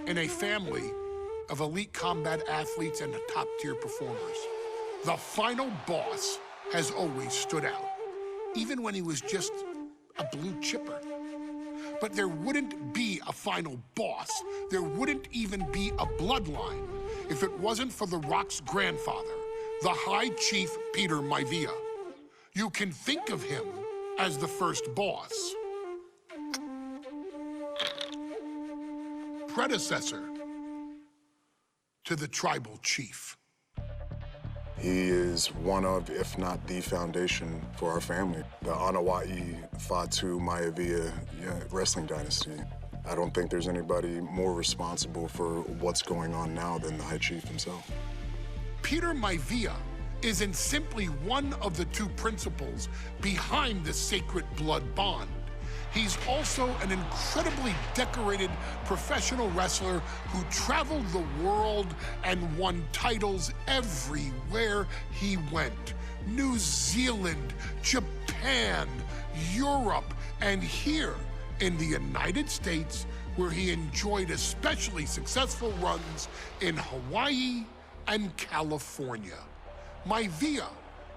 in a family of elite combat athletes and top-tier performers. The final boss has always stood out, even when he was just a blue chipper. But there wouldn't be a final boss. There wouldn't even be a bloodline if it wasn't for The Rock's grandfather, the High Chief Peter Maivia. You can think of him as the first boss. Predecessor to the tribal chief. He is one of, if not the foundation for our family. The Anawa'i Fatu Maivia wrestling dynasty. I don't think there's anybody more responsible for what's going on now than the High Chief himself. Peter Maivia isn't simply one of the two principals behind the sacred blood bond. He's also an incredibly decorated professional wrestler who traveled the world and won titles everywhere he went. New Zealand, Japan, Europe, and here in the United States, where he enjoyed especially successful runs in Hawaii and California. Maivia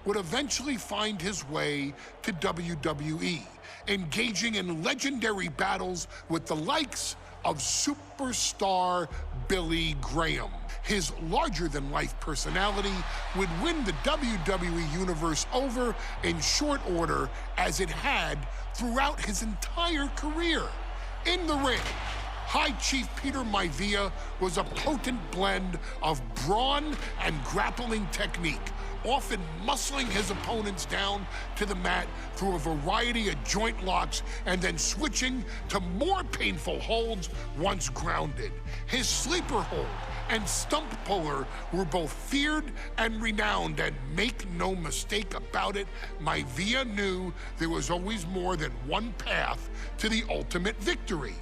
would eventually find his way to WWE, engaging in legendary battles with the likes of superstar Billy Graham. His larger-than-life personality would win the WWE Universe over in short order, as it had throughout his entire career. In the ring, High Chief Peter Maivia was a potent blend of brawn and grappling technique, often muscling his opponents down to the mat through a variety of joint locks and then switching to more painful holds once grounded. His sleeper hold and stump puller were both feared and renowned, and make no mistake about it, Maivia knew there was always more than one path to the ultimate victory.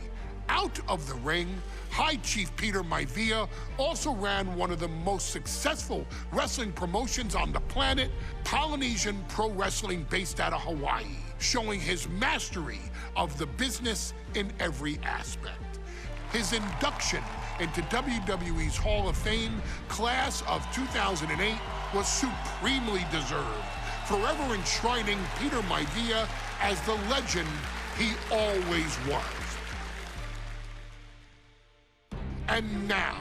Out of the ring, High Chief Peter Maivia also ran one of the most successful wrestling promotions on the planet, Polynesian Pro Wrestling, based out of Hawaii, showing his mastery of the business in every aspect. His induction into WWE's Hall of Fame class of 2008 was supremely deserved, forever enshrining Peter Maivia as the legend he always was. And now,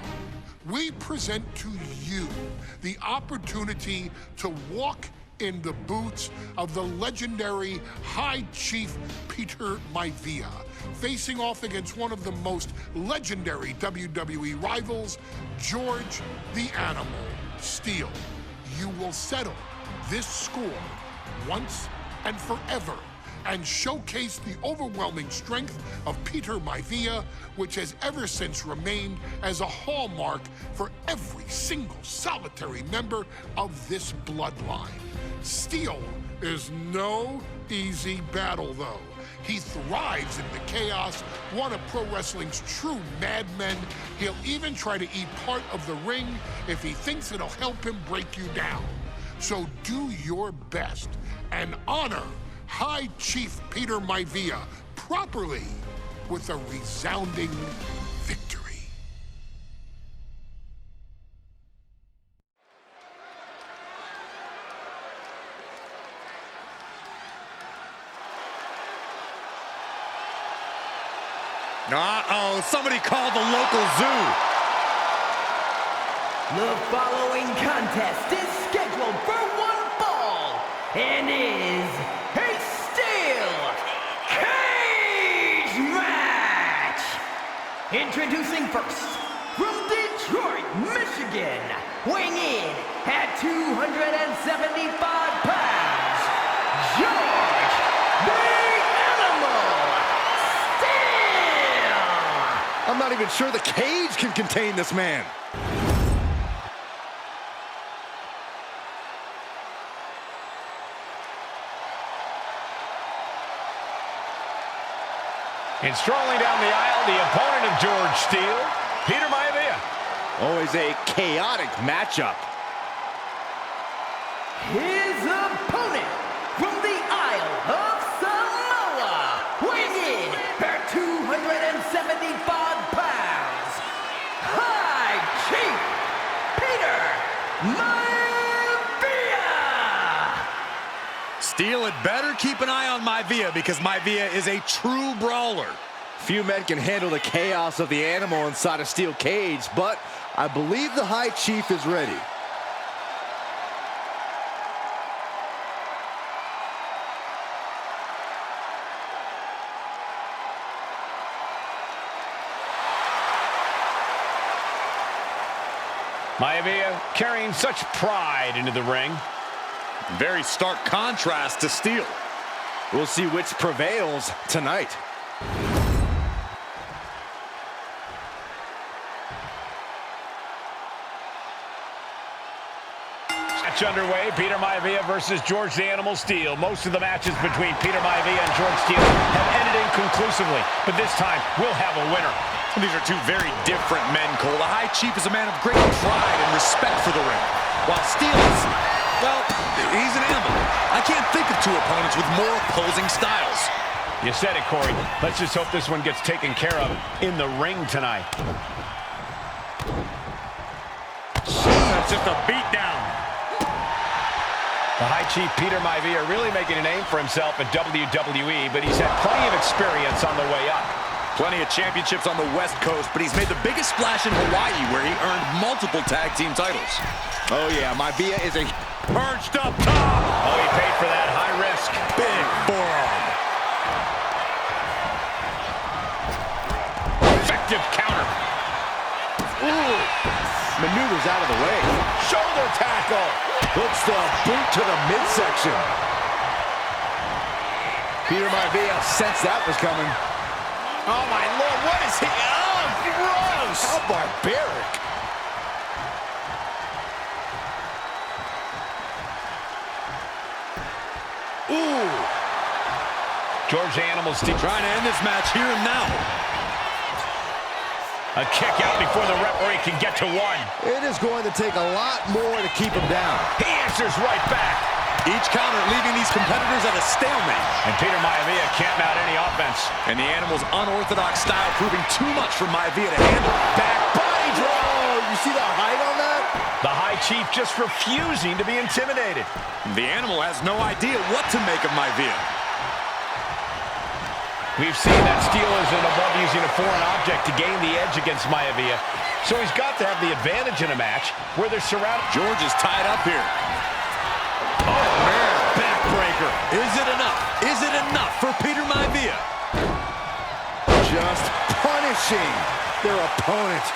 we present to you the opportunity to walk in the boots of the legendary High Chief Peter Maivia, facing off against one of the most legendary WWE rivals, George the Animal Steele. You will settle this score once and forever, and showcase the overwhelming strength of Peter Maivia, which has ever since remained as a hallmark for every single solitary member of this bloodline. Steele is no easy battle, though. He thrives in the chaos, one of pro wrestling's true madmen. He'll even try to eat part of the ring if he thinks it'll help him break you down. So do your best and honor High Chief Peter Maivia properly with a resounding victory. Uh-oh, somebody called the local zoo. The following contest is scheduled for one fall and is a steel cage match. Introducing first, from Detroit, Michigan, weighing in at 275 pounds, George the Animal Steele. I'm not even sure the cage can contain this man. And strolling down the aisle, the opponent of George Steele, Peter Maivia. Always a chaotic matchup. His opponent from the Isle of Samoa, weighing in at 275 pounds, had better keep an eye on Maivia because Maivia is a true brawler. Few men can handle the chaos of the animal inside a steel cage, but I believe the High Chief is ready. Maivia carrying such pride into the ring. Very stark contrast to Steel. We'll see which prevails tonight. Match underway, Peter Maivia versus George the Animal Steele. Most of the matches between Peter Maivia and George Steele have ended inconclusively, but this time we'll have a winner. These are two very different men, Cole. The High Chief is a man of great pride and respect for the ring, while Steel is, well, he's an animal. I can't think of two opponents with more opposing styles. You said it, Corey. Let's just hope this one gets taken care of in the ring tonight. That's just a beatdown. The High Chief Peter Maivia really making a name for himself at WWE, but he's had plenty of experience on the way up. Plenty of championships on the West Coast, but he's made the biggest splash in Hawaii, where he earned multiple tag team titles. Oh yeah, Maivia is a Perched up top. Oh, he paid for that high risk. Big forearm. Effective counter. ooh, maneuvers out of the way. Shoulder tackle. Hooks the boot to the midsection. Peter Maivia sensed that was coming. Oh, my Lord, what is he? Oh, gross. How barbaric. Ooh. George the Animal Steele Trying to end this match here and now. a kick out before the referee can get to one. It is going to take a lot more to keep him down. He answers right back. Each counter leaving these competitors at a stalemate. And Peter Maivia can't mount any offense. And the Animal's unorthodox style proving too much for Maivia to handle. Back body drop. Oh, you see the height on that? The High Chief just refusing to be intimidated. The Animal has no idea what to make of Maivia. We've seen that Steele isn't above using a foreign object to gain the edge against Maivia. So he's got to have the advantage in a match where they're surrounded. George is tied up here. Oh, man, backbreaker. Is it enough? Is it enough for Peter Maivia? Just punishing their opponent.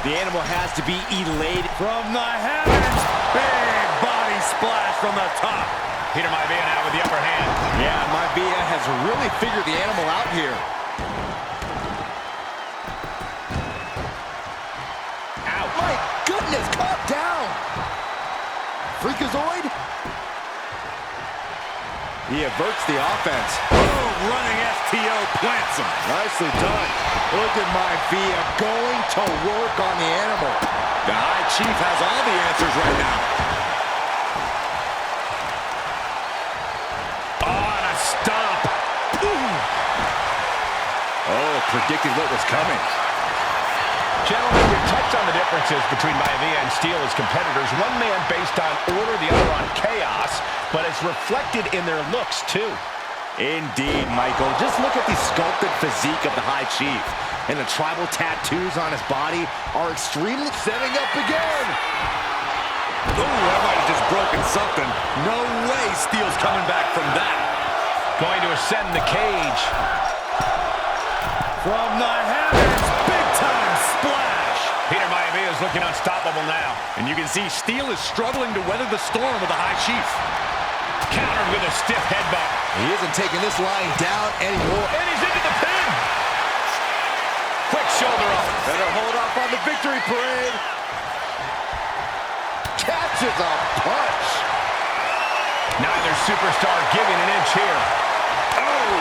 The Animal has to be elated. From the heavens, big body splash from the top. Peter Maivia now with the upper hand. Yeah, Maivia has really figured the Animal out here. Ow. My goodness, calm down. Freakazoid. He averts the offense. Boom, running STO plants him. Nicely done. Look at Maivia going to work on the Animal. The High Chief has all the answers right now. Stop. Ooh. Oh, predicted what was coming. Gentlemen, we've touched on the differences between Maivia and Steele as competitors. One man based on order, the other on chaos, but it's reflected in their looks, too. Indeed, Michael. Just look at the sculpted physique of the High Chief. And the tribal tattoos on his body are extremely setting up again. Ooh, that might have just broken something. No way Steele's coming back from that. Going to ascend the cage. From the heavens, big-time splash. Peter Maivia is looking unstoppable now. And you can see Steele is struggling to weather the storm with the High Chief. Countered with a stiff headbutt. He isn't taking this lying down anymore. And he's into the pin. Quick shoulder up. Better hold off on the victory parade. Catches a punch. Neither superstar giving an inch here. Oh!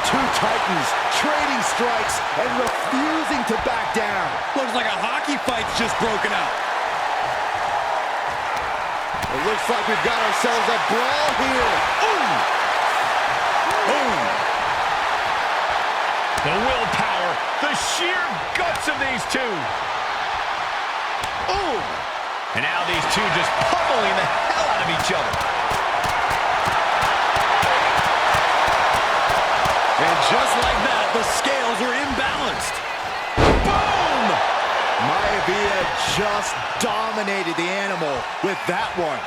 Two Titans trading strikes and refusing to back down. Looks like a hockey fight's just broken out. It looks like we've got ourselves a brawl here. Ooh! Boom! The willpower, the sheer guts of these two. Ooh! And now these two just pummeling the hell out of each other. And just like that, the scales are imbalanced. Boom! Maivia just dominated the animal with that one.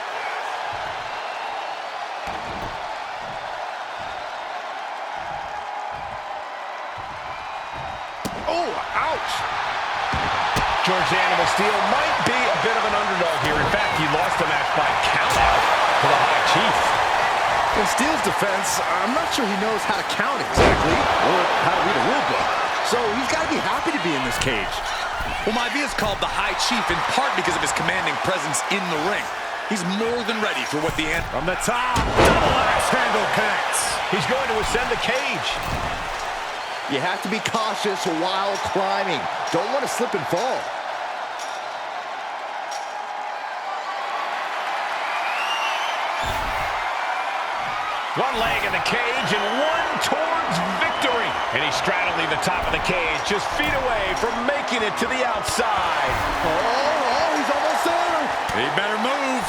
Oh, ouch! George the Animal Steel might be a bit of an underdog here. In fact, he lost the match by countout to the High Chief. In Steel's defense, I'm not sure he knows how to count exactly, or how to read a rule book. So he's got to be happy to be in this cage. Well, Maivia is called the High Chief in part because of his commanding presence in the ring. He's more than ready for what the end. From the top, double axe handle connects. He's going to ascend the cage. You have to be cautious while climbing. Don't want to slip and fall. One leg in the cage and one towards victory. And he's straddling the top of the cage, just feet away from making it to the outside. Oh, he's almost there. He better move.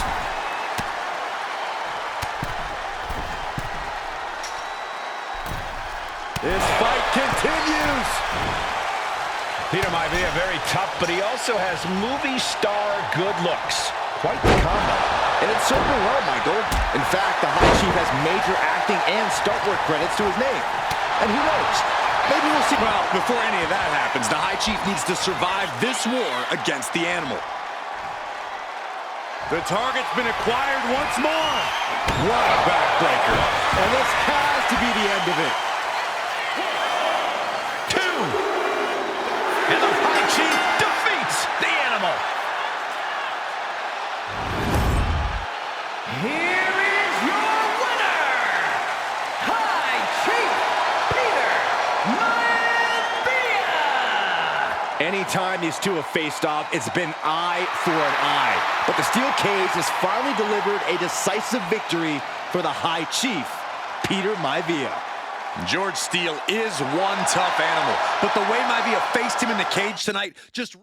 This fight continues. Peter Maivia, very tough, but he also has movie star good looks. Quite the combo. And it's served him well, Michael. In fact, the High Chief has major acting and stunt work credits to his name. And who knows? Maybe we'll see. Well, before any of that happens, the High Chief needs to survive this war against the animal. The target's been acquired once more. What a backbreaker. And this has to be the end of it. And the High Chief defeats the animal. Here is your winner, High Chief Peter Maivia! Anytime these two have faced off, it's been eye for an eye. But the steel cage has finally delivered a decisive victory for the High Chief, Peter Maivia. George Steele is one tough animal, but the way Maivia faced him in the cage tonight just